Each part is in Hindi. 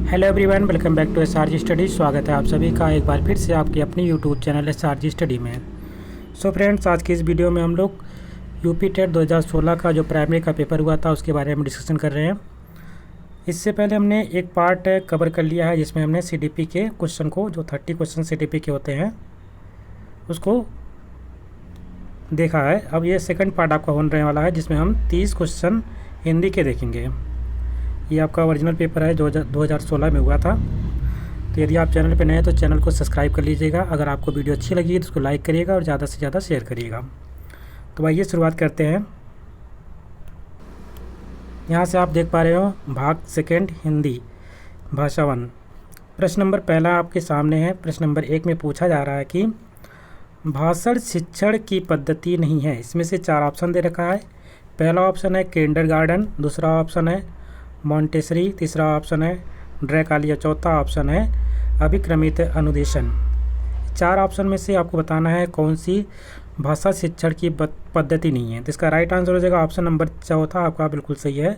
Hello everyone, welcome back to SRG study. स्वागत है आप सभी का एक बार फिर से आपके अपने यूट्यूब चैनल SRG स्टडी में। सो फ्रेंड्स, आज की इस वीडियो में हम लोग यूपी टेट 2016 का जो प्राइमरी का पेपर हुआ था उसके बारे में डिस्कशन कर रहे हैं। इससे पहले हमने एक पार्ट कवर कर लिया है जिसमें हमने CDP के क्वेश्चन को, जो 30 क्वेश्चन CDP के होते हैं, उसको देखा है। अब ये सेकंड पार्ट आपका होने वाला है जिसमें हम 30 क्वेश्चन हिंदी के देखेंगे। ये आपका ओरिजिनल पेपर है जो 2016 में हुआ था। तो यदि आप चैनल पर नए हैं तो चैनल को सब्सक्राइब कर लीजिएगा। अगर आपको वीडियो अच्छी लगी तो उसको लाइक करिएगा और ज़्यादा से ज़्यादा शेयर करिएगा। तो आइए शुरुआत करते हैं। यहाँ से आप देख पा रहे हो भाग सेकंड हिंदी भाषा 1। प्रश्न नंबर पहला आपके सामने है। प्रश्न नंबर 1 में पूछा जा रहा है कि भाषण शिक्षण की पद्धति नहीं है। इसमें से 4 ऑप्शन दे रखा है। पहला ऑप्शन है किंडरगार्टन, दूसरा ऑप्शन है मॉन्टेसरी, तीसरा ऑप्शन है ड्रैकालिया, चौथा ऑप्शन है अभिक्रमित अनुदेशन। 4 ऑप्शन में से आपको बताना है कौन सी भाषा शिक्षण की पद्धति नहीं है। तो इसका राइट आंसर हो जाएगा ऑप्शन नंबर चौथा आपका बिल्कुल सही है।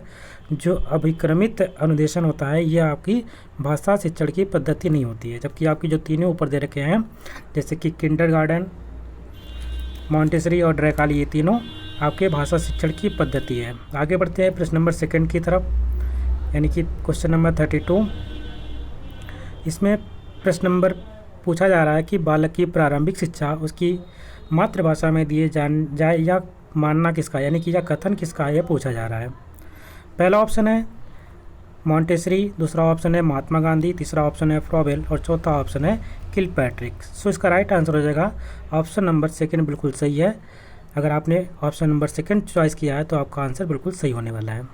जो अभिक्रमित अनुदेशन होता है यह आपकी भाषा शिक्षण की पद्धति नहीं होती है। जबकि आपकी जो तीनों ऊपर दे रखे हैं जैसे कि किंडरगार्टन, मॉन्टेसरी और ड्रैकालिया, ये तीनों आपके भाषा शिक्षण की पद्धति है। आगे बढ़ते हैं प्रश्न नंबर सेकंड की तरफ, यानी कि क्वेश्चन नंबर 32। इसमें प्रश्न नंबर पूछा जा रहा है कि बालक की प्रारंभिक शिक्षा उसकी मातृभाषा में दिए जाए या मानना किसका, यानी कि यह कथन किसका है, यह पूछा जा रहा है। पहला ऑप्शन है मॉन्टेसरी, दूसरा ऑप्शन है महात्मा गांधी, तीसरा ऑप्शन है फ्रॉबेल और चौथा ऑप्शन है किलपैट्रिक। सो इसका राइट आंसर हो जाएगा ऑप्शन नंबर सेकंड बिल्कुल सही है। अगर आपने ऑप्शन नंबर सेकंड चॉइस किया है तो आपका आंसर बिल्कुल सही होने वाला है।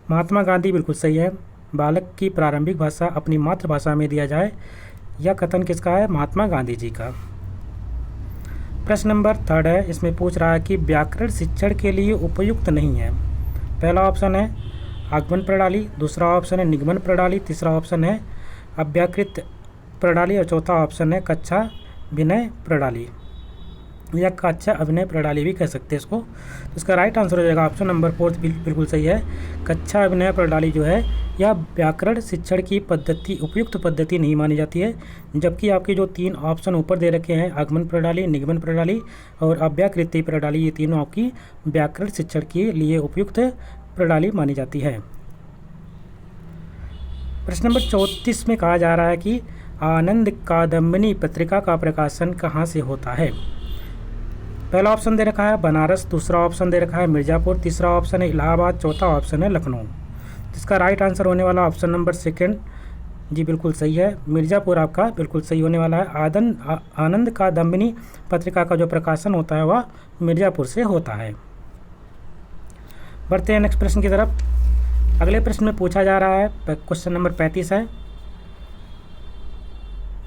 महात्मा गांधी बिल्कुल सही है। बालक की प्रारंभिक भाषा अपनी मातृभाषा में दिया जाए, यह कथन किसका है, महात्मा गांधी जी का। प्रश्न नंबर 3 है। इसमें पूछ रहा है कि व्याकरण शिक्षण के लिए उपयुक्त नहीं है। पहला ऑप्शन है आगमन प्रणाली, दूसरा ऑप्शन है निगमन प्रणाली, तीसरा ऑप्शन है अव्याकृत प्रणाली और चौथा ऑप्शन है कक्षा विनय प्रणाली या कक्षा अभिनय प्रणाली भी कह सकते हैं इसको। तो इसका राइट आंसर हो जाएगा ऑप्शन नंबर 4 बिल्कुल सही है। कक्षा अभिनय प्रणाली जो है यह व्याकरण शिक्षण की पद्धति उपयुक्त पद्धति नहीं मानी जाती है। जबकि आपके जो 3 ऑप्शन ऊपर दे रखे हैं आगमन प्रणाली, निगमन प्रणाली और अव्याकृति प्रणाली, ये तीनों आपकी व्याकरण शिक्षण के लिए उपयुक्त प्रणाली मानी जाती है। प्रश्न नंबर 34 में कहा जा रहा है कि आनंद कादम्बिनी पत्रिका का प्रकाशन कहाँ से होता है। पहला ऑप्शन दे रखा है बनारस, दूसरा ऑप्शन दे रखा है मिर्ज़ापुर, तीसरा ऑप्शन है इलाहाबाद, चौथा ऑप्शन है लखनऊ। इसका राइट आंसर होने वाला ऑप्शन नंबर सेकंड जी बिल्कुल सही है। मिर्ज़ापुर आपका बिल्कुल सही होने वाला है। आनंद कादम्बिनी पत्रिका का जो प्रकाशन होता है वह मिर्ज़ापुर से होता है। बढ़ते हैं नेक्स्ट प्रश्न की तरफ। अगले प्रश्न में पूछा जा रहा है, क्वेश्चन नंबर 35 है।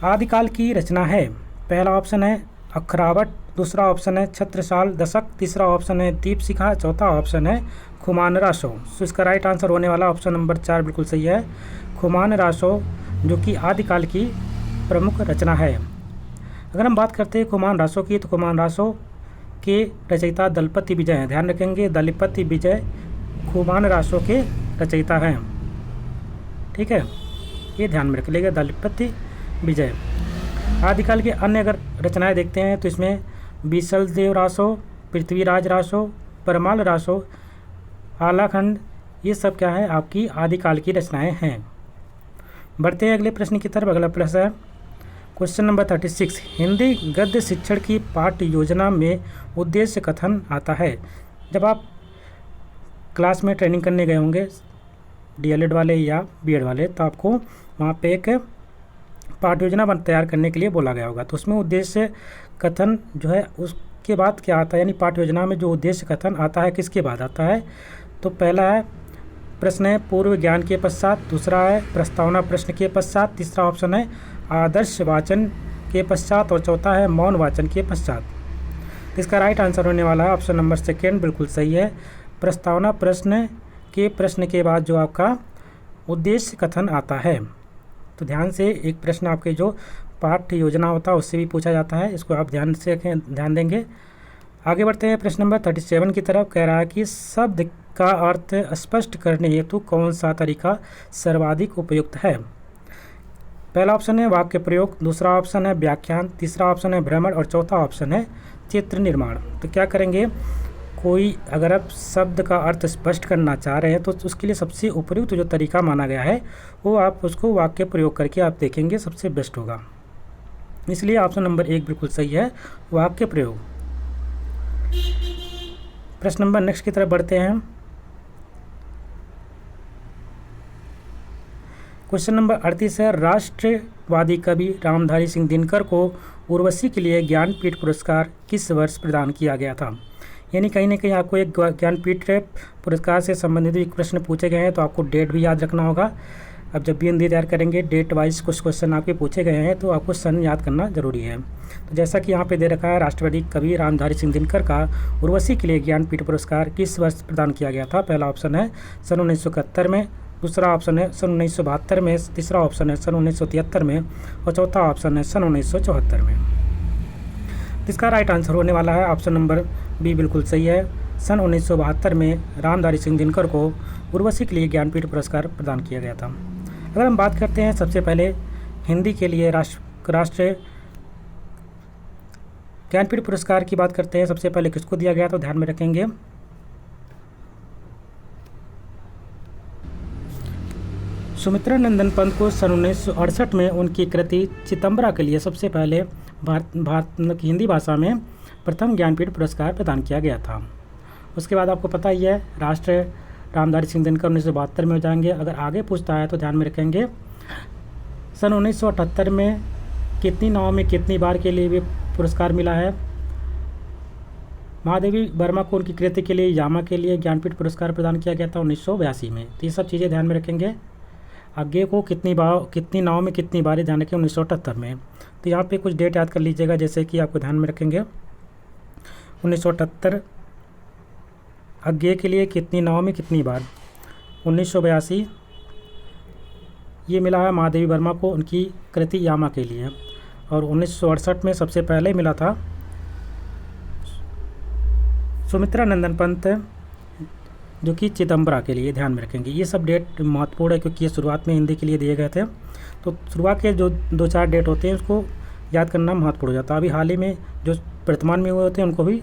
आदिकाल की रचना है। पहला ऑप्शन है अखरावट, दूसरा ऑप्शन है छत्रसाल दशक, तीसरा ऑप्शन है दीपशिखा, चौथा ऑप्शन है खुमानरा शो। सो इसका राइट आंसर होने वाला ऑप्शन नंबर 4 बिल्कुल सही है। खुमानरा शो जो कि आदिकाल की प्रमुख रचना है। अगर हम बात करते हैं खुमानरा शो की, तो खुमानरा शो के रचयिता दलपति विजय हैं। ध्यान रखेंगे, दलपति विजय खुमानरा शो के रचयिता हैं। ठीक है, ये ध्यान में रख लीजिएगा, दलपति विजय। आदिकाल के अन्य अगर रचनाएं देखते हैं तो इसमें बीसलदेव रासो, पृथ्वीराज रासो, परमाल रासो, आलाखंड, ये सब क्या है आपकी आदिकाल की रचनाएं हैं। बढ़ते हैं अगले प्रश्न की तरफ। अगला प्रश्न है क्वेश्चन नंबर 36। हिंदी गद्य शिक्षण की पाठ्य योजना में उद्देश्य कथन आता है। जब आप क्लास में ट्रेनिंग करने गए होंगे DLED वाले या BEd वाले, तो आपको वहाँ पे एक पाठ्य योजना तैयार करने के लिए बोला गया होगा। तो उसमें उद्देश्य कथन जो है उसके बाद क्या आता है, यानी पाठ्य योजना में जो उद्देश्य कथन आता है किसके बाद आता है। तो पहला है प्रश्न है पूर्व ज्ञान के पश्चात, दूसरा है प्रस्तावना प्रश्न के पश्चात, तीसरा ऑप्शन है आदर्श वाचन के पश्चात और चौथा है मौन वाचन के पश्चात। इसका राइट आंसर होने वाला है ऑप्शन नंबर सेकेंड बिल्कुल सही है। प्रस्तावना प्रश्न के बाद जो आपका उद्देश्य कथन आता है। तो ध्यान से एक प्रश्न आपके जो पाठ्य योजना होता है उससे भी पूछा जाता है, इसको आप ध्यान देंगे। आगे बढ़ते हैं प्रश्न नंबर 37 की तरफ। कह रहा है कि शब्द का अर्थ स्पष्ट करने हेतु कौन सा तरीका सर्वाधिक उपयुक्त है। पहला ऑप्शन है वाक्य प्रयोग, दूसरा ऑप्शन है व्याख्यान, तीसरा ऑप्शन है भ्रमण और चौथा ऑप्शन है चित्र निर्माण। तो क्या करेंगे, कोई अगर आप शब्द का अर्थ स्पष्ट करना चाह रहे हैं तो उसके लिए सबसे उपयुक्त जो तरीका माना गया है वो आप उसको वाक्य प्रयोग करके आप देखेंगे सबसे बेस्ट होगा। इसलिए ऑप्शन नंबर 1 बिल्कुल सही है, वाक्य प्रयोग। प्रश्न नंबर नेक्स्ट की तरफ बढ़ते हैं। क्वेश्चन नंबर 38 है, राष्ट्रवादी कवि रामधारी सिंह दिनकर को उर्वशी के लिए ज्ञानपीठ पुरस्कार किस वर्ष प्रदान किया गया था। यानी कहीं ना कहीं आपको एक ज्ञानपीठ पुरस्कार से संबंधित भी प्रश्न पूछे गए हैं तो आपको डेट भी याद रखना होगा। अब जब भी हिंदी तैयार करेंगे डेट वाइज कुछ क्वेश्चन आपके पूछे गए हैं तो आपको सन याद करना जरूरी है। तो जैसा कि यहाँ पे दे रखा है, राष्ट्रवादी कवि रामधारी सिंह दिनकर का उर्वशी के लिए ज्ञानपीठ पुरस्कार किस वर्ष प्रदान किया गया था। पहला ऑप्शन है सन 1971 में, दूसरा ऑप्शन है सन 1972 में, तीसरा ऑप्शन है सन 1973 में और चौथा ऑप्शन है सन 1974 में। इसका राइट आंसर होने वाला है ऑप्शन नंबर बी बिल्कुल सही है। सन 1972 में रामधारी सिंह दिनकर को उर्वशी के लिए ज्ञानपीठ पुरस्कार प्रदान किया गया था। अगर हम बात करते हैं सबसे पहले हिंदी के लिए राष्ट्रीय ज्ञानपीठ पुरस्कार की बात करते हैं, सबसे पहले किसको दिया गया तो ध्यान में रखेंगे सुमित्रा नंदन पंत को सन 1968 में उनकी कृति चितंबरा के लिए सबसे पहले भारत हिंदी भाषा में प्रथम ज्ञानपीठ पुरस्कार प्रदान किया गया था। उसके बाद आपको पता ही है राष्ट्रीय रामधारी सिंह दिनकर 1972 में हो जाएंगे। अगर आगे पूछता है तो ध्यान में रखेंगे सन 1978 में कितनी नावों में कितनी बार के लिए भी पुरस्कार मिला है। महादेवी वर्मा को उनकी कृति के लिए यामा के लिए ज्ञानपीठ पुरस्कार प्रदान किया गया था 1982 में। तो ये सब चीज़ें ध्यान में रखेंगे। आगे को कितनी नाव में कितनी बारी ध्यान रखें 1978 में। तो यहाँ पे कुछ डेट याद कर लीजिएगा, जैसे कि आपको ध्यान में रखेंगे 1978 अज्ञे के लिए कितनी नाव में कितनी बार, 1982 ये मिला है महादेवी वर्मा को उनकी कृति यामा के लिए, और 1968 में सबसे पहले मिला था सुमित्रा नंदन पंत जो कि चिदम्बरा के लिए। ध्यान में रखेंगे ये सब डेट महत्वपूर्ण है क्योंकि ये शुरुआत में हिंदी के लिए दिए गए थे। तो शुरुआत के जो 2-4 डेट होते हैं उसको याद करना महत्वपूर्ण हो जाता है। अभी हाल ही में जो वर्तमान में हुए होते हैं उनको भी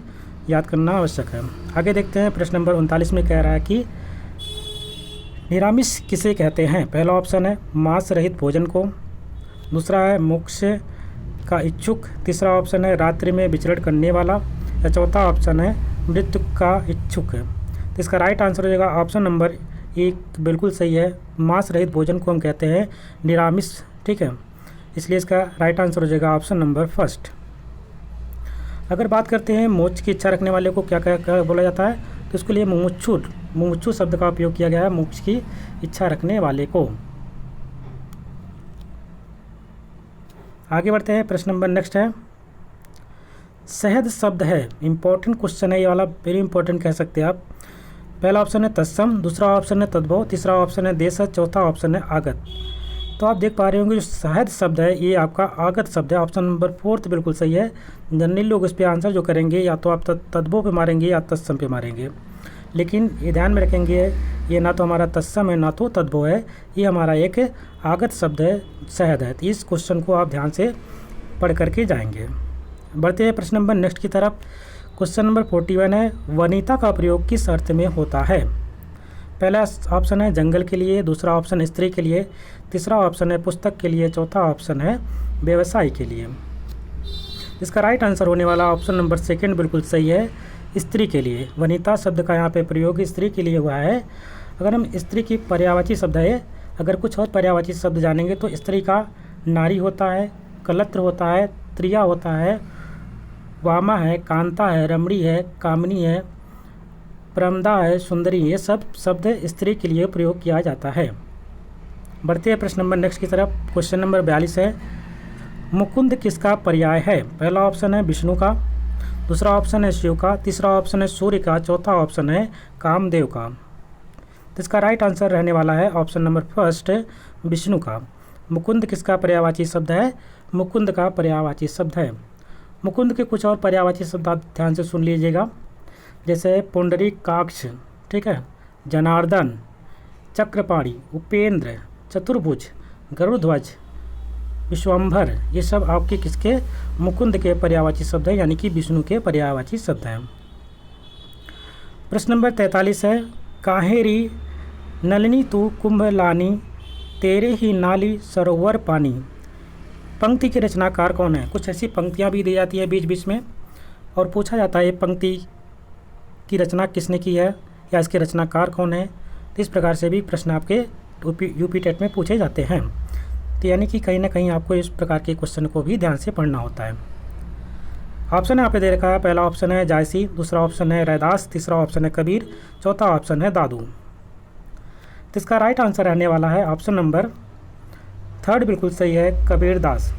याद करना आवश्यक है। आगे देखते हैं प्रश्न नंबर 39 में कह रहा है कि निरामिष किसे कहते हैं। पहला ऑप्शन है मांस रहित भोजन को, दूसरा है मोक्ष का इच्छुक, तीसरा ऑप्शन है रात्रि में विचरण करने वाला, या चौथा ऑप्शन है मृत्यु का इच्छुक। तो इसका राइट आंसर हो जाएगा ऑप्शन नंबर 1 बिल्कुल सही है। मांस रहित भोजन को हम कहते हैं निरामिष, ठीक है। इसलिए इसका राइट आंसर हो जाएगा ऑप्शन नंबर 1। अगर बात करते हैं मोक्ष की इच्छा रखने वाले को क्या बोला जाता है, तो इसके लिए मुमुक्षु शब्द का उपयोग किया गया है मोक्ष की इच्छा रखने वाले को। आगे बढ़ते हैं, प्रश्न नंबर नेक्स्ट है शहद शब्द है, इंपॉर्टेंट क्वेश्चन है ये वाला, वेरी इंपॉर्टेंट कह सकते हैं आप। पहला ऑप्शन है तत्सम, दूसरा ऑप्शन है तद्भव, तीसरा ऑप्शन है देशज, चौथा ऑप्शन है आगत। तो आप देख पा रहे होंगे जो शहद शब्द है ये आपका आगत शब्द है। ऑप्शन नंबर 4 बिल्कुल सही है। जनरली लोग इस पर आंसर जो करेंगे या तो आप तद्भव पे मारेंगे या तत्सम पे मारेंगे, लेकिन ये ध्यान में रखेंगे ये ना तो हमारा तत्सम है ना तो तद्भव है, ये हमारा एक आगत शब्द है शहद है। तो इस क्वेश्चन को आप ध्यान से पढ़ करके जाएंगे। बढ़ते हैं प्रश्न नंबर नेक्स्ट की तरफ। क्वेश्चन नंबर 41 है वनिता का प्रयोग किस अर्थ में होता है। पहला ऑप्शन है जंगल के लिए, दूसरा ऑप्शन है स्त्री के लिए, तीसरा ऑप्शन है पुस्तक के लिए, चौथा ऑप्शन है व्यवसाय के लिए। इसका राइट आंसर होने वाला ऑप्शन नंबर 2 बिल्कुल सही है, स्त्री के लिए। वनिता शब्द का यहाँ पे प्रयोग स्त्री के लिए हुआ है। अगर हम स्त्री की पर्यायवाची शब्द है, अगर कुछ और पर्यायवाची शब्द जानेंगे तो स्त्री का नारी होता है, कलत्र होता है, त्रिया होता है, वामा है, कांता है, रमणी है, कामनी है, प्रमदा है, सुंदरी, ये सब शब्द स्त्री के लिए प्रयोग किया जाता है। बढ़ते हैं प्रश्न नंबर नेक्स्ट की तरफ। क्वेश्चन नंबर 42 है मुकुंद किसका पर्याय है। पहला ऑप्शन है विष्णु का, दूसरा ऑप्शन है शिव का, तीसरा ऑप्शन है सूर्य का, चौथा ऑप्शन है कामदेव का। तो इसका राइट आंसर रहने वाला है ऑप्शन नंबर 1 विष्णु का। मुकुंद किसका पर्यायवाची शब्द है, मुकुंद का पर्यायवाची शब्द है। मुकुंद के कुछ और पर्यायवाची शब्द आप ध्यान से सुन लीजिएगा, जैसे पुंडरीकाक्ष, ठीक है, जनार्दन, चक्रपाणी, उपेंद्र, चतुर्भुज, गरुड़ध्वज, विश्वम्भर, ये सब आपके किसके, मुकुंद के पर्यायवाची शब्द हैं, यानी कि विष्णु के पर्यायवाची शब्द हैं। प्रश्न नंबर 43 है, काहेरी नलिनी तू कुंभलानी, तेरे ही नाली सरोवर पानी। पंक्ति के रचनाकार कौन है? कुछ ऐसी पंक्तियाँ भी दी जाती है बीच बीच में और पूछा जाता है ये पंक्ति की रचना किसने की है या इसके रचनाकार कौन है। तो इस प्रकार से भी प्रश्न आपके यूपी टेट में पूछे जाते हैं। तो यानी कि कहीं ना कहीं आपको इस प्रकार के क्वेश्चन को भी ध्यान से पढ़ना होता है। ऑप्शन यहाँ पे दे रखा है, पहला ऑप्शन है जायसी, दूसरा ऑप्शन है रैदास, तीसरा ऑप्शन है कबीर, चौथा ऑप्शन है दादू। तो इसका राइट आंसर रहने वाला है ऑप्शन नंबर 3 बिल्कुल सही है, कबीर दास।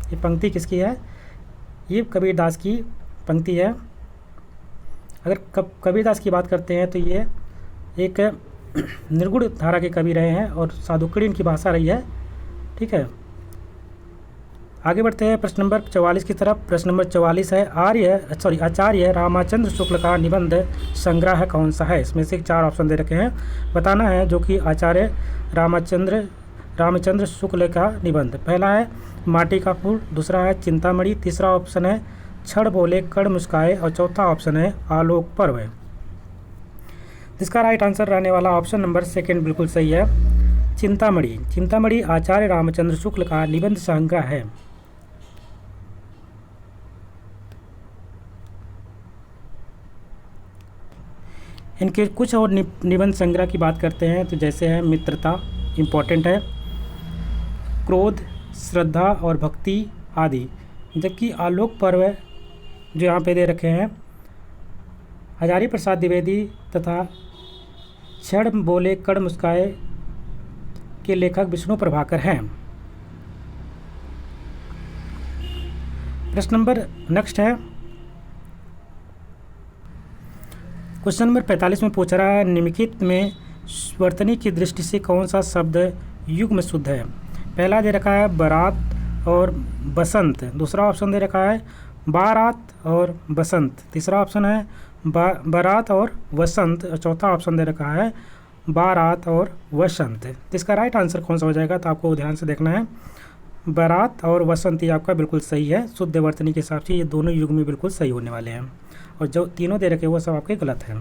ये पंक्ति किसकी है? ये कबीर दास की पंक्ति है। अगर कबीर दास की बात करते हैं तो ये एक निर्गुण धारा के कवि रहे हैं और साधुकड़ी इनकी भाषा रही है। ठीक है, आगे बढ़ते हैं प्रश्न नंबर 44 की तरफ। प्रश्न नंबर 44 है, आचार्य रामचंद्र शुक्ल का निबंध संग्रह कौन सा है? इसमें से 4 ऑप्शन दे रखे हैं, बताना है जो कि आचार्य रामचंद्र शुक्ल का निबंध। पहला है माटी का फूल, दूसरा है चिंतामणि, तीसरा ऑप्शन है छड़ बोले कड़ मुस्काए और चौथा ऑप्शन है आलोक पर्व। जिसका राइट आंसर रहने वाला ऑप्शन नंबर 2 बिल्कुल सही है, चिंतामणि। चिंतामणि आचार्य रामचंद्र शुक्ल का निबंध संग्रह है। इनके कुछ और निबंध संग्रह की बात करते हैं तो जैसे है मित्रता, इम्पोर्टेंट है, क्रोध, श्रद्धा और भक्ति आदि। जबकि आलोक पर्व जो यहाँ पे दे रखे हैं हजारी प्रसाद द्विवेदी तथा छड़ बोले कड़ मुस्काए के लेखक विष्णु प्रभाकर हैं। प्रश्न नंबर नेक्स्ट है, क्वेश्चन नंबर 45 में पूछ रहा है, निम्नलिखित में वर्तनी की दृष्टि से कौन सा शब्द युग्म शुद्ध है? पहला दे रखा है बारात और बसंत, दूसरा ऑप्शन दे रखा है बारात और बसंत, तीसरा ऑप्शन है बारात और वसंत और चौथा ऑप्शन दे रखा है बारात और वसंत। तो इसका राइट आंसर कौन सा हो जाएगा? तो आपको ध्यान से देखना है, बारात और वसंत ये आपका बिल्कुल सही है। शुद्ध वर्तनी के हिसाब से ये दोनों युग में बिल्कुल सही होने वाले हैं और जो तीनों दे रखे वो सब आपके गलत हैं।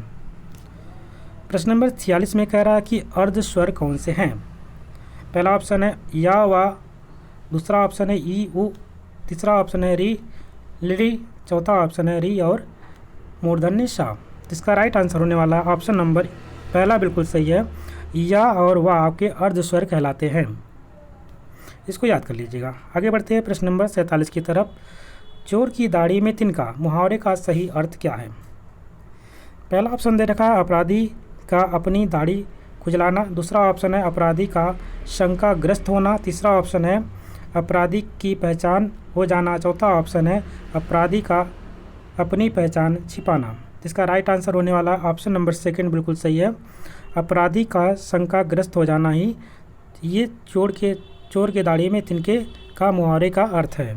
प्रश्न नंबर 46 में कह रहा है कि अर्ध स्वर कौन से हैं? पहला ऑप्शन है या वा, दूसरा ऑप्शन है ई उ, तीसरा ऑप्शन है री लिरी, चौथा ऑप्शन है री और मूर्धन्य सा। इसका राइट आंसर होने वाला ऑप्शन नंबर पहला बिल्कुल सही है, या और वा आपके अर्ध स्वर कहलाते हैं। इसको याद कर लीजिएगा। आगे बढ़ते हैं प्रश्न नंबर 47 की तरफ। चोर की दाढ़ी में तिनका मुहावरे का सही अर्थ क्या है? पहला ऑप्शन दे रखा है अपराधी का अपनी दाढ़ी खुजलाना, दूसरा ऑप्शन है अपराधी का शंकाग्रस्त होना, तीसरा ऑप्शन है अपराधी की पहचान हो जाना, चौथा ऑप्शन है अपराधी का अपनी पहचान छिपाना। इसका राइट आंसर होने वाला ऑप्शन नंबर 2 बिल्कुल सही है, अपराधी का शंकाग्रस्त हो जाना ही ये चोर के दाढ़ी में तिनके का मुहावरे का अर्थ है।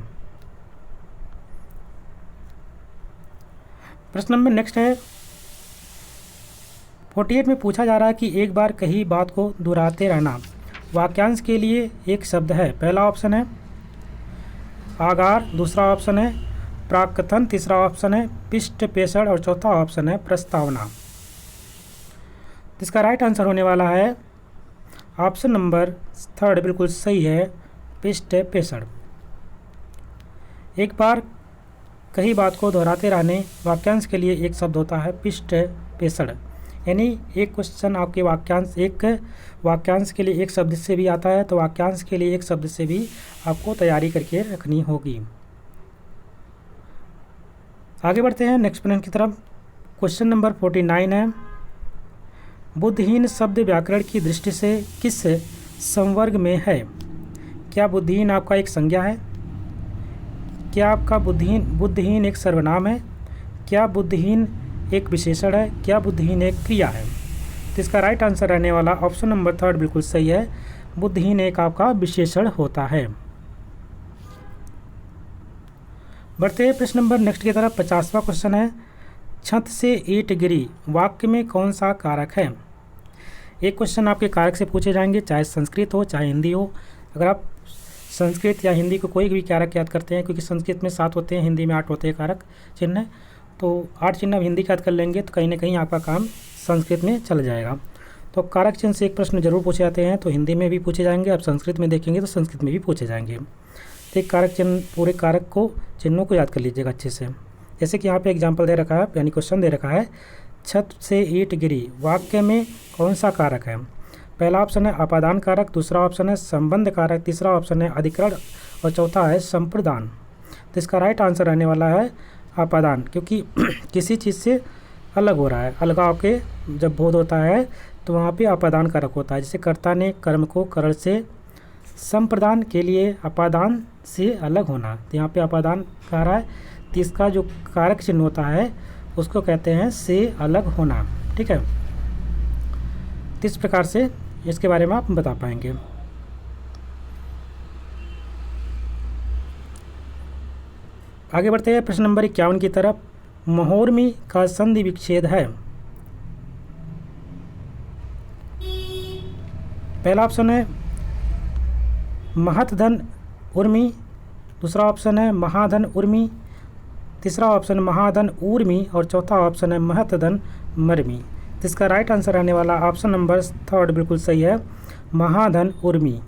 प्रश्न नंबर नेक्स्ट है 48 में पूछा जा रहा है कि एक बार कही बात को दोहराते रहना वाक्यांश के लिए एक शब्द है। पहला ऑप्शन है आगार, दूसरा ऑप्शन है प्राकथन, तीसरा ऑप्शन है पिष्ट पेषण और चौथा ऑप्शन है प्रस्तावना। इसका राइट आंसर होने वाला है ऑप्शन नंबर 3 बिल्कुल सही है, पिष्ट पेषण। एक बार कही बात को दोहराते रहने वाक्यांश के लिए एक शब्द होता है पिष्ट पेषण। यानी एक क्वेश्चन आपके वाक्यांश के लिए एक शब्द से भी आता है तो वाक्यांश के लिए एक शब्द से भी आपको तैयारी करके रखनी होगी। आगे बढ़ते हैं नेक्स्ट प्रश्न की तरफ। क्वेश्चन नंबर 49 है, बुद्धिहीन शब्द व्याकरण की दृष्टि से किस संवर्ग में है? क्या बुद्धिहीन आपका एक संज्ञा है? क्या आपका बुद्धिहीन एक सर्वनाम है? क्या बुद्धिहीन एक विशेषण है? क्या बुद्धिहीन एक क्रिया है? तो इसका राइट आंसर रहने वाला ऑप्शन नंबर 3 बिल्कुल सही है, बुद्धिहीन एक आपका विशेषण होता है। बढ़ते हैं प्रश्न नंबर नेक्स्ट की तरफ। 50वां क्वेश्चन है, छत से ईंट गिरी वाक्य में कौन सा कारक है? एक क्वेश्चन आपके कारक से पूछे जाएंगे, चाहे संस्कृत हो चाहे हिंदी हो। अगर आप संस्कृत या हिंदी को कोई भी कारक याद करते हैं, क्योंकि संस्कृत में 7 होते हैं, हिंदी में 8 होते हैं कारक चिन्ह, तो 8 चिन्ह हिंदी का याद कर लेंगे तो कहीं ना कहीं आपका काम संस्कृत में चल जाएगा। तो कारक चिन्ह से एक प्रश्न जरूर पूछे जाते हैं, तो हिंदी में भी पूछे जाएंगे, आप संस्कृत में देखेंगे तो संस्कृत में भी पूछे जाएंगे। तो एक कारक चिन्ह, पूरे कारक को चिन्हों को याद कर लीजिएगा अच्छे से। जैसे कि यहाँ पे एग्जाम्पल दे रखा है, यानी क्वेश्चन दे रखा है, छत से ईंट गिरी वाक्य में कौन सा कारक है? पहला ऑप्शन है अपादान कारक, दूसरा ऑप्शन है संबंध कारक, तीसरा ऑप्शन है अधिकरण और चौथा है संप्रदान। तो इसका राइट आंसर रहने वाला है अपादान, क्योंकि किसी चीज़ से अलग हो रहा है, अलगाव के जब बोध होता है तो वहाँ पे अपादान कारक होता है। जैसे कर्ता ने कर्म को करण से, संप्रदान के लिए अपादान से अलग होना, तो यहाँ पे अपादान कह रहा है, तो इसका जो कारक चिन्ह होता है उसको कहते हैं से अलग होना। ठीक है, तो इस प्रकार से इसके बारे में आप बता पाएंगे। आगे बढ़ते हैं प्रश्न नंबर 51 की तरफ। महोर्मी का संधि विच्छेद है। पहला ऑप्शन है महतधन उर्मी, दूसरा ऑप्शन है महाधन उर्मी, तीसरा ऑप्शन महाधन ऊर्मी और चौथा ऑप्शन है महतधन मर्मी। तो इसका राइट आंसर रहने वाला ऑप्शन नंबर 3 बिल्कुल सही है, महाधन उर्मी,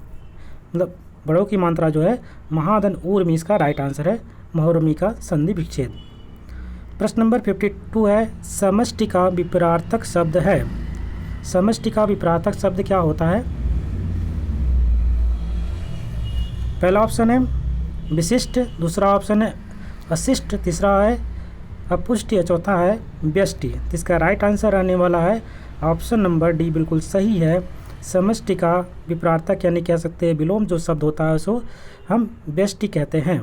मतलब बड़ों की मात्रा जो है महाधन ऊर्मी, इसका राइट आंसर है महोर्मी का संधि विच्छेद। प्रश्न नंबर 52 है, समष्टि का विपरार्थक शब्द है। समष्टि का विपरार्थक शब्द क्या होता है? पहला ऑप्शन है विशिष्ट, दूसरा ऑप्शन है अशिष्ट, तीसरा है अपुष्टि और चौथा है व्यष्टि। तो इसका राइट आंसर रहने वाला है ऑप्शन नंबर डी बिल्कुल सही है। समष्टि का विपरार्थक यानी कह सकते हैं विलोम जो शब्द होता है उसको हम व्यष्टि कहते हैं।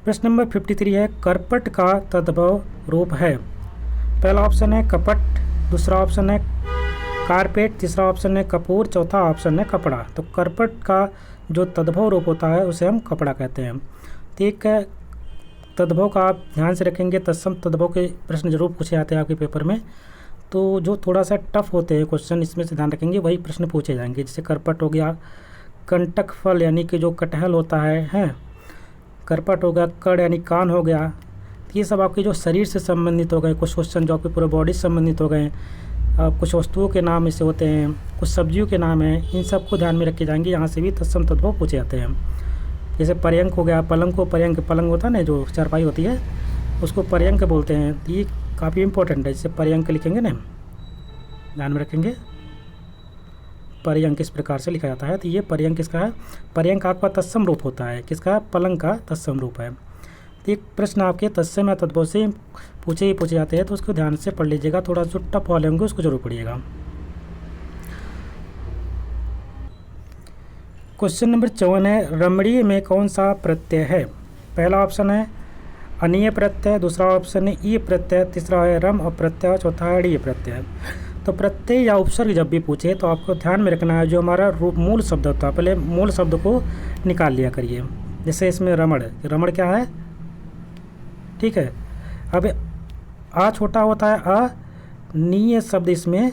प्रश्न नंबर 53 है, करपट का तद्भव रूप है। पहला ऑप्शन है कपट, दूसरा ऑप्शन है कारपेट, तीसरा ऑप्शन है कपूर, चौथा ऑप्शन है कपड़ा। तो करपट का जो तद्भव रूप होता है उसे हम कपड़ा कहते हैं। ठीक है, तद्भव का आप ध्यान से रखेंगे, तत्सम तद्भव के प्रश्न जरूर पूछे जाते हैं आपके पेपर में, तो जो थोड़ा सा टफ होते हैं क्वेश्चन इसमें से ध्यान रखेंगे, वही प्रश्न पूछे जाएंगे। जैसे करपट हो गया, कंटक फल यानी कि जो कटहल होता है, करपट हो गया, कड़ यानी कान हो गया। तो ये सब आपके जो शरीर से संबंधित हो गए कुछ क्वेश्चन, जो आपके पूरे बॉडी से संबंधित हो गए। कुछ वस्तुओं के नाम ऐसे होते हैं, कुछ सब्जियों के नाम हैं, इन सबको ध्यान में रखे जाएंगे। यहाँ से भी तत्सम तद्भव पूछे जाते हैं। जैसे पर्यंक हो गया, पलंग को पर्यंक, पलंग होता है ना जो चारपाई होती है उसको पर्यंक बोलते हैं। तो ये काफ़ी इंपॉर्टेंट है। जैसे पर्यंक लिखेंगे ना, ध्यान में रखेंगे, पर्यंक इस प्रकार से लिखा जाता है। तो ये पर्यंक किसका है? पर्यंक आपका तत्सम रूप होता है। किसका? पलंग का तत्सम रूप है। तो एक प्रश्न आपके तत्सम या तद्भव से पूछे जाते हैं, तो उसको ध्यान से पढ़ लीजिएगा। थोड़ा जो टफ वाले होंगे उसको जरूर पढ़िएगा। क्वेश्चन नंबर 54 है, रमणीय में कौन सा प्रत्यय है? पहला ऑप्शन है अनीय प्रत्यय, दूसरा ऑप्शन है ई प्रत्यय, तीसरा है रम और प्रत्यय, चौथा है डी प्रत्यय। तो प्रत्यय या उपसर्ग जब भी पूछे तो आपको ध्यान में रखना है जो हमारा मूल शब्द होता है, पहले मूल शब्द को निकाल लिया करिए। जैसे इसमें रमण, रमण क्या है? ठीक है, अब आ छोटा होता है अ, नीय शब्द इसमें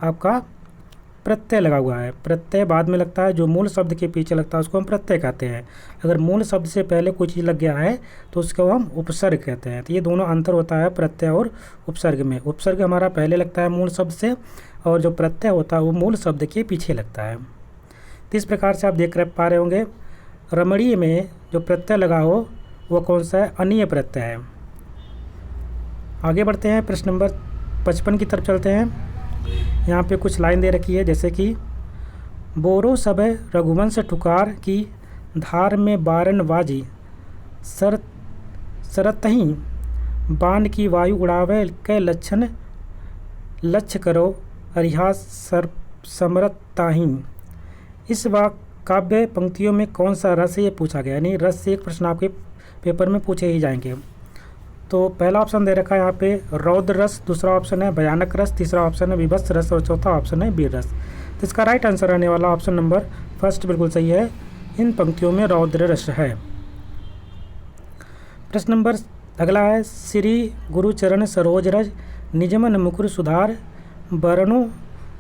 आपका प्रत्यय लगा हुआ है। प्रत्यय बाद में लगता है, जो मूल शब्द के पीछे लगता है उसको हम प्रत्यय कहते हैं। अगर मूल शब्द से पहले कोई चीज़ लग गया है तो उसको हम उपसर्ग कहते हैं। तो ये दोनों अंतर होता है प्रत्यय और उपसर्ग में। उपसर्ग हमारा पहले लगता है मूल शब्द से, और जो प्रत्यय होता है वो मूल शब्द के पीछे लगता है। तो इस प्रकार से आप देख पा रहे होंगे, रमणीय में जो प्रत्यय लगा हो वो कौन सा है? अनीय प्रत्यय है। आगे बढ़ते हैं, प्रश्न नंबर 55 की तरफ चलते हैं। यहाँ पे कुछ लाइन दे रखी है, जैसे कि बोरो सब रघुवंश ठुकार की धार में बारन बाजी, सरतही बाण की वायु उड़ावे के लक्षण लक्ष्य करो अरिहा समरताही। इस काव्य पंक्तियों में कौन सा रस है ये पूछा गया, यानी रस से एक प्रश्न आपके पेपर में पूछे ही जाएंगे। तो पहला ऑप्शन दे रखा है यहाँ पे रौद्र रस, दूसरा ऑप्शन है भयानक रस, तीसरा ऑप्शन है विभत्स रस और चौथा ऑप्शन है वीर रस। तो इसका राइट आंसर रहने वाला ऑप्शन नंबर फर्स्ट बिल्कुल सही है, इन पंक्तियों में रौद्र रस है। प्रश्न नंबर अगला है, श्री गुरुचरण सरोज रज निजमन मुकुर सुधार बरनो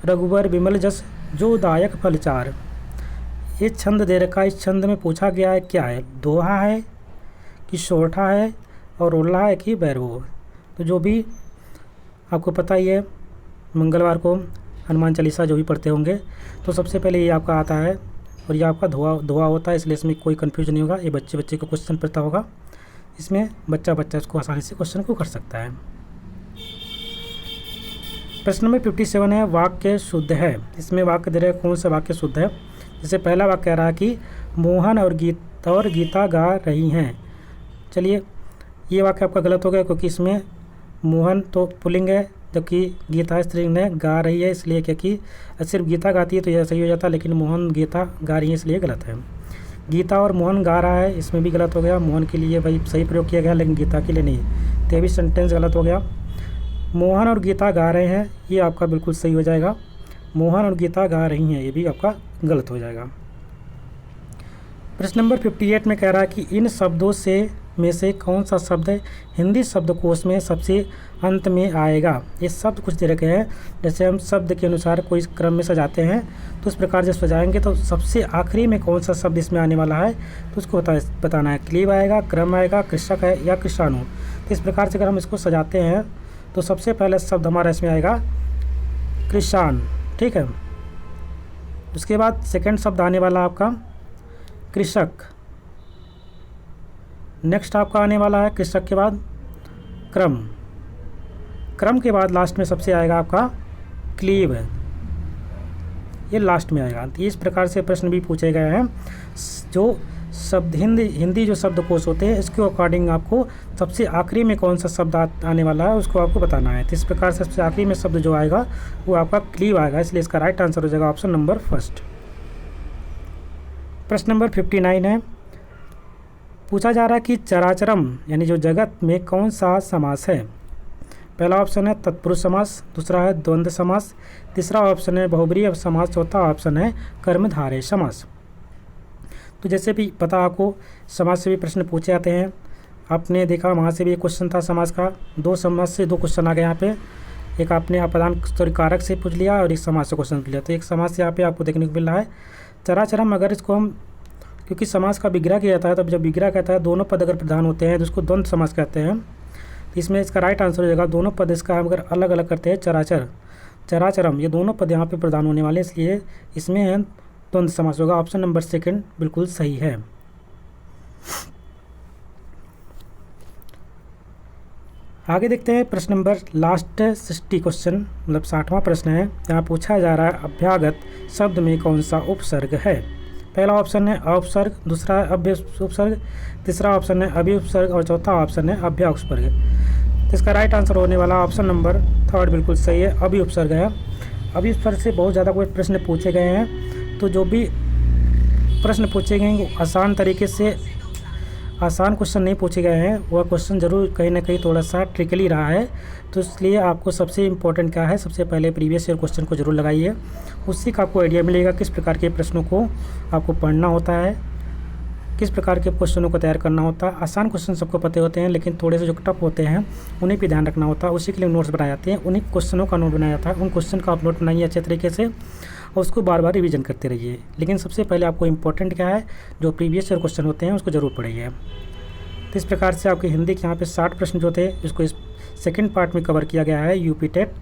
रघुबर विमल जस जो दायक फलचार। ये छंद दे रखा है, इस छंद में पूछा गया है क्या है, दोहा है कि सोरठा है और ओल्हा है कि भैरव। तो जो भी आपको पता ही है, मंगलवार को हनुमान चालीसा जो भी पढ़ते होंगे, तो सबसे पहले ये आपका आता है और ये आपका दोहा होता है, इसलिए इसमें कोई कन्फ्यूजन नहीं होगा। ये बच्चे को क्वेश्चन पता होगा, इसमें बच्चा इसको आसानी से क्वेश्चन को कर सकता है। प्रश्न नंबर 57 है, वाक्य शुद्ध है। इसमें वाक्य दे रहे हैं, कौन सा वाक्य शुद्ध है। जैसे पहला वाक्य कह रहा है कि मोहन और गीता गा रही हैं। चलिए, ये वाक्य आपका गलत हो गया, क्योंकि इसमें मोहन तो पुल्लिंग है जबकि गीता स्त्रीलिंग है, गा रही है इसलिए, क्योंकि सिर्फ गीता गाती है तो यह सही हो जाता, लेकिन मोहन गीता गा रही है इसलिए गलत है। गीता और मोहन गा रहा है, इसमें भी गलत हो गया। मोहन के लिए भाई सही प्रयोग किया गया, लेकिन गीता के लिए नहीं। 23 सेंटेंस गलत हो गया। मोहन और गीता गा रहे हैं, ये आपका बिल्कुल सही हो जाएगा। मोहन और गीता गा रही हैं, ये भी आपका गलत हो जाएगा। प्रश्न नंबर 58 में कह रहा है कि इन शब्दों में से कौन सा शब्द हिंदी शब्दकोश में सबसे अंत में आएगा। ये शब्द कुछ दे रखे हैं, जैसे हम शब्द के अनुसार कोई क्रम में सजाते हैं, तो इस प्रकार से सजाएंगे तो सबसे आखिरी में कौन सा शब्द इसमें आने वाला है, तो उसको बताना है। क्लीब आएगा, क्रम आएगा, कृषक है या कृषाणु। तो इस प्रकार से अगर हम इसको सजाते हैं तो सबसे पहला शब्द हमारा इसमें आएगा कृषाण, ठीक है। उसके बाद सेकंड शब्द आने वाला आपका कृषक। नेक्स्ट आपका आने वाला है कृषक के बाद क्रम। क्रम के बाद लास्ट में सबसे आएगा आपका क्लीव, ये लास्ट में आएगा। तो इस प्रकार से प्रश्न भी पूछे गए हैं। जो शब्द हिंदी जो शब्दकोश होते हैं, इसके अकॉर्डिंग आपको सबसे आखिरी में कौन सा शब्द आने वाला है उसको आपको बताना है। तो इस प्रकार से सबसे आखिरी में शब्द जो आएगा वो आपका क्लीव आएगा, इसलिए इसका राइट आंसर हो जाएगा ऑप्शन नंबर फर्स्ट। प्रश्न नंबर 59 है, पूछा जा रहा है कि चराचरम यानी जो जगत में कौन सा समास है। पहला ऑप्शन है तत्पुरुष समास, दूसरा है द्वंद्व समास, तीसरा ऑप्शन है बहुब्रीहि समास, चौथा ऑप्शन है कर्मधारय समास। तो जैसे भी पता आपको, समास से भी प्रश्न पूछे जाते हैं। आपने देखा वहाँ से भी एक क्वेश्चन था समास का, दो समास से दो क्वेश्चन आ गए यहाँ पे। एक आपने अपदान कारक से पूछ लिया और एक समास से क्वेश्चन पूछ लिया। तो एक समास यहाँ पे आपको देखने को मिल रहा है चराचरम। अगर इसको हम, क्योंकि समास का विग्रह किया जाता है, तब जब विग्रह कहता है दोनों पद अगर प्रधान होते हैं तो उसको द्वंद्व समास कहते हैं। तो इसमें इसका राइट आंसर हो जाएगा दोनों पद इसका अगर अलग अलग करते हैं चराचरम, ये दोनों पद यहाँ पे प्रधान होने वाले, इसलिए इसमें द्वंद्व समास होगा। ऑप्शन नंबर सेकंड बिल्कुल सही है। आगे देखते हैं प्रश्न नंबर लास्ट 60 क्वेश्चन, मतलब 60वां प्रश्न है। यहाँ पूछा जा रहा है अभ्यागत शब्द में कौन सा उपसर्ग है। पहला ऑप्शन है अउपसर्ग, दूसरा है अभ्य उपसर्ग, तीसरा ऑप्शन है अभि उपसर्ग और चौथा ऑप्शन है अभ्या उपसर्ग। तो इसका राइट आंसर होने वाला ऑप्शन नंबर थर्ड बिल्कुल सही है, अभि उपसर्ग है। अभि उपसर्ग से बहुत ज़्यादा कोई प्रश्न पूछे गए हैं, तो जो भी प्रश्न पूछे गए हैं वो आसान तरीके से, आसान क्वेश्चन नहीं पूछे गए हैं, वह क्वेश्चन ज़रूर कहीं ना कहीं थोड़ा सा ट्रिकली रहा है। तो इसलिए आपको सबसे इम्पोर्टेंट क्या है, सबसे पहले प्रीवियस ईयर क्वेश्चन को जरूर लगाइए, उससे का आपको आइडिया मिलेगा किस प्रकार के प्रश्नों को आपको पढ़ना होता है, किस प्रकार के क्वेश्चनों को तैयार करना होता है। आसान क्वेश्चन सबको पते होते हैं, लेकिन थोड़े से जो टफ होते हैं उन्हें भी ध्यान रखना होता है। उसी के लिए नोट्स बनाए जाते हैं, उन्हीं क्वेश्चनों का नोट बनाया जाता है। उन क्वेश्चन का आप नोट बनाइए अच्छे तरीके से और उसको बार बार रिवीजन करते रहिए। लेकिन सबसे पहले आपको इम्पोर्टेंट क्या है, जो प्रीवियस ईयर क्वेश्चन होते हैं उसको जरूर पढ़िए। तो इस प्रकार से आपके हिंदी के यहाँ पे 60 प्रश्न जो थे इसको इस सेकंड पार्ट में कवर किया गया है। यूपी टेट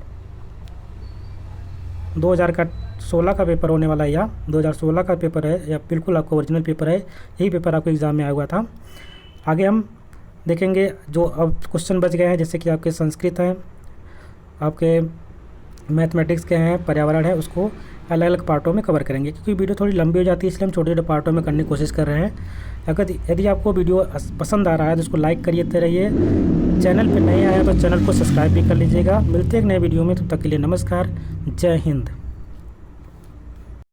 2016 का पेपर होने वाला है, या 2016 का पेपर है, या बिल्कुल आपका ओरिजिनल पेपर है, यही पेपर आपके एग्ज़ाम में आया हुआ था। आगे हम देखेंगे जो अब क्वेश्चन बच गए हैं, जैसे कि आपके संस्कृत हैं, आपके मैथमेटिक्स के हैं, पर्यावरण है, उसको अलग अलग पार्टों में कवर करेंगे। क्योंकि वीडियो थोड़ी लंबी हो जाती है, इसलिए हम छोटे छोटे पार्टों में करने की कोशिश कर रहे हैं। अगर यदि आपको वीडियो पसंद आ रहा है तो उसको लाइक करिए रहिए। चैनल पर नए आए तो चैनल को सब्सक्राइब भी कर लीजिएगा। मिलते हैं एक नए वीडियो में, तब तक के लिए नमस्कार, जय हिंद।